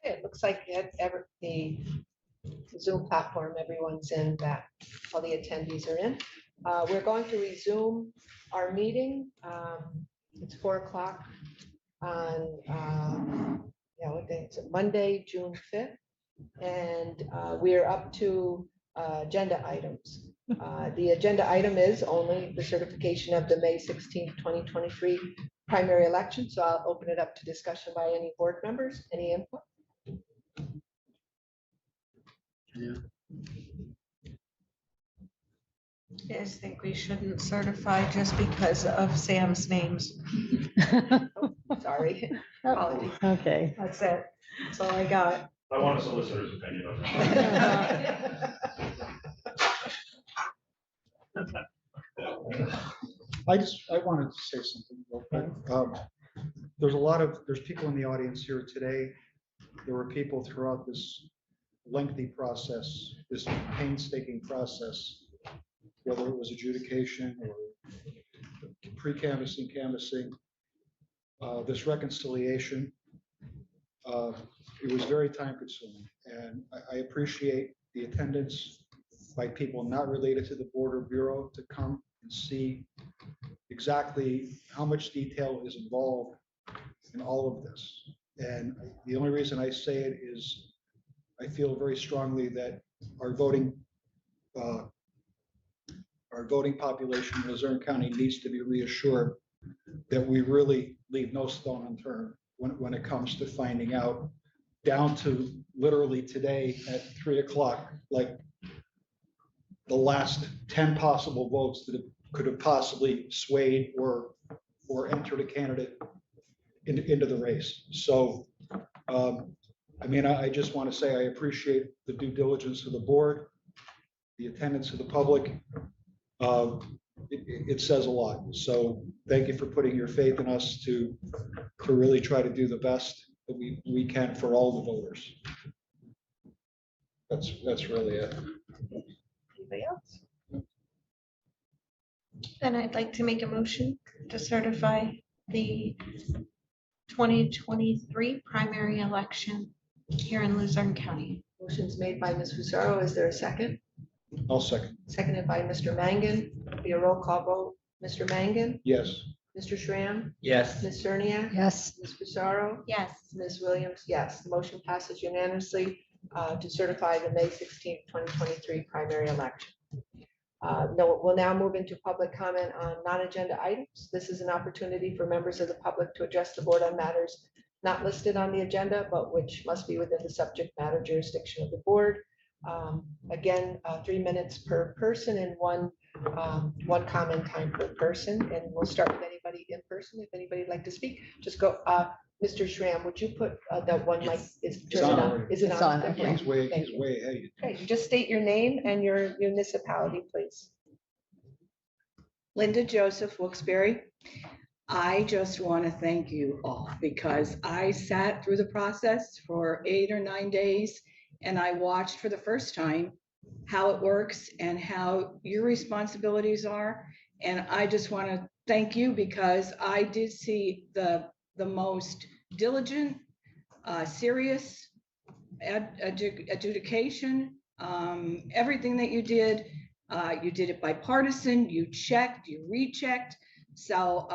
It looks like the Zoom platform, everyone's in, that all the attendees are in. We're going to resume our meeting. It's 4 o'clock on what day is it? Monday, June 5th. And we're up to agenda items. The agenda item is only the certification of the May 16th, 2023 primary election. So I'll open it up to discussion by any board members. Any input? Yeah. I just think we shouldn't certify just because of Sam's names. Sorry. Apologies. Okay. That's it. That's all I got. I want a solicitor's opinion on that. I wanted to say something real quick. There's people in the audience here today. There were people throughout this lengthy process, this painstaking process, whether it was adjudication or pre-canvassing, canvassing, this reconciliation. It was very time consuming, and I appreciate the attendance by people not related to the Border Bureau to come and see exactly how much detail is involved in all of this. And the only reason I say it is I feel very strongly that our voting population in Luzerne County needs to be reassured that we really leave no stone unturned when it comes to finding out, down to literally today at 3 o'clock, like the last 10 possible votes that could have possibly swayed or entered a candidate into the race. So, I mean, I just want to say I appreciate the due diligence of the board, the attendance of the public. It says a lot. So thank you for putting your faith in us to really try to do the best that we can for all the voters. That's really it. Anybody else? Then I'd like to make a motion to certify the 2023 primary election here in Luzerne County. Motion's made by Ms. Fusaro. Is there a second? I'll second. Seconded by Mr. Mangan. Be a roll call vote. Mr. Mangan, Yes. Mr. Schramm, Yes. Ms. Cerniak, Yes. Ms. Fusaro, Yes. Ms. Williams, yes. The motion passes unanimously to certify the May 16th, 2023 primary election. No, we'll now move into public comment on non-agenda items. This is an opportunity for members of the public to address the board on matters not listed on the agenda, but which must be within the subject matter jurisdiction of the board. Again, 3 minutes per person and one comment time per person. And we'll start with anybody in person. If anybody'd like to speak, just go. Mr. Schramm, would you put that one mic is It's on turned on? already. Is it It's on? on, okay. He's way Thank you. ahead. Okay, just state your name and your municipality, please. Linda Joseph, Wilkes-Barre. I just want to thank you all because I sat through the process for 8 or 9 days and I watched for the first time how it works and how your responsibilities are. And I just want to thank you because I did see the most diligent, serious adjudication, everything that you did it bipartisan, you checked, you rechecked. So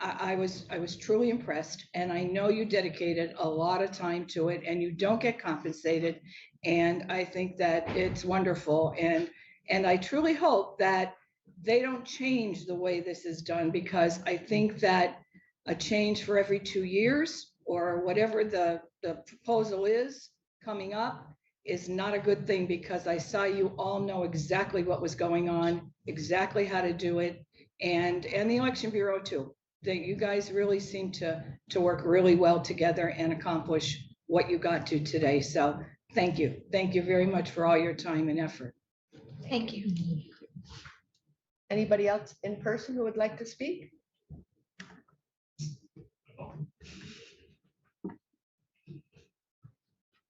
I was truly impressed, and I know you dedicated a lot of time to it and you don't get compensated. And I think that it's wonderful. And I truly hope that they don't change the way this is done, because I think that a change for every 2 years or whatever the proposal is coming up is not a good thing, because I saw you all know exactly what was going on, exactly how to do it, and the Election Bureau too. That you guys really seem to work really well together and accomplish what you got to today. So thank you. Thank you very much for all your time and effort. Thank you. Anybody else in person who would like to speak?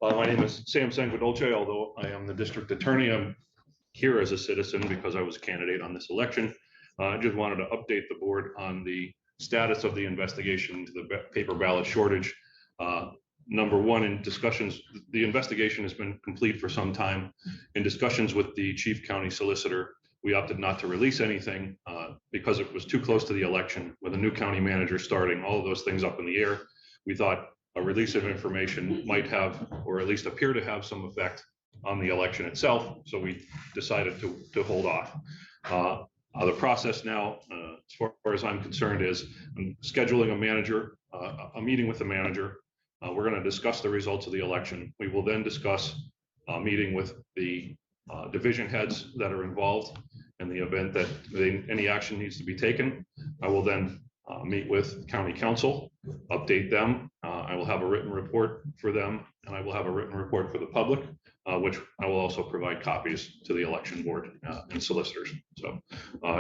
My name is Sam Sanguinolce. Although I am the district attorney, I'm here as a citizen because I was a candidate on this election. I just wanted to update the board on the status of the investigation into the paper ballot shortage. number one, in discussions, the investigation has been complete for some time. In discussions with the chief county solicitor, we opted not to release anything because it was too close to the election with a new county manager starting, all of those things up in the air. We thought a release of information might have, or at least appear to have, some effect on the election itself. So we decided to hold off. The process now, as far as I'm concerned, is I'm scheduling a meeting with the manager. We're going to discuss the results of the election. We will then discuss a meeting with the division heads that are involved in the event that any action needs to be taken. I will then meet with county council, update them. I will have a written report for them, and I will have a written report for the public, which I will also provide copies to the election board and solicitors. So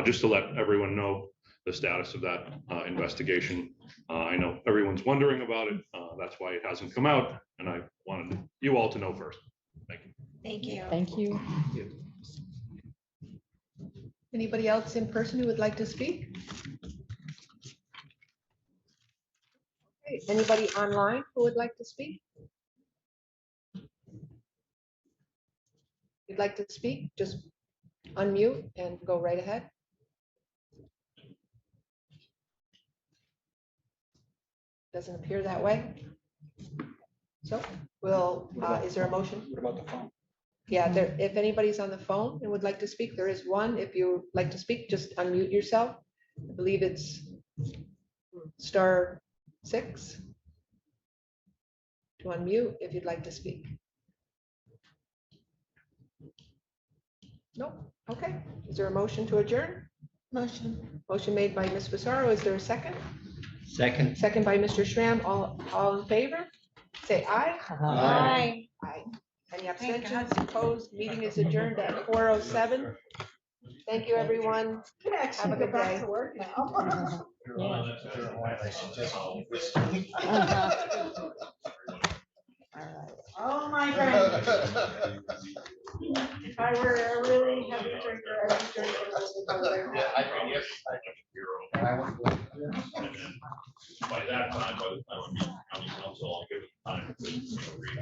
just to let everyone know the status of that investigation. I know everyone's wondering about it. That's why it hasn't come out, and I wanted you all to know first. Thank you. Thank you. Thank you. Anybody else in person who would like to speak? Okay, anybody online who would like to speak? If you'd like to speak, just unmute and go right ahead. Doesn't appear that way. So is there a motion? What about the phone? Yeah, if anybody's on the phone and would like to speak, there is one. If you would like to speak, just unmute yourself. I believe it's *6 to unmute if you'd like to speak. No, okay. Is there a motion to adjourn? Motion. Motion made by Ms. Pissarro. Is there a second? Second. Second by Mr. Schramm. All in favor? Say aye. Aye. Aye. Any Thank abstentions? Opposed? Meeting is adjourned at 4:07. Thank you, everyone. Have a good day. Oh, my God. If I were a really heavy drinker, I would drink it all the time. By that time, by the time I'm county council, I'll give it time to read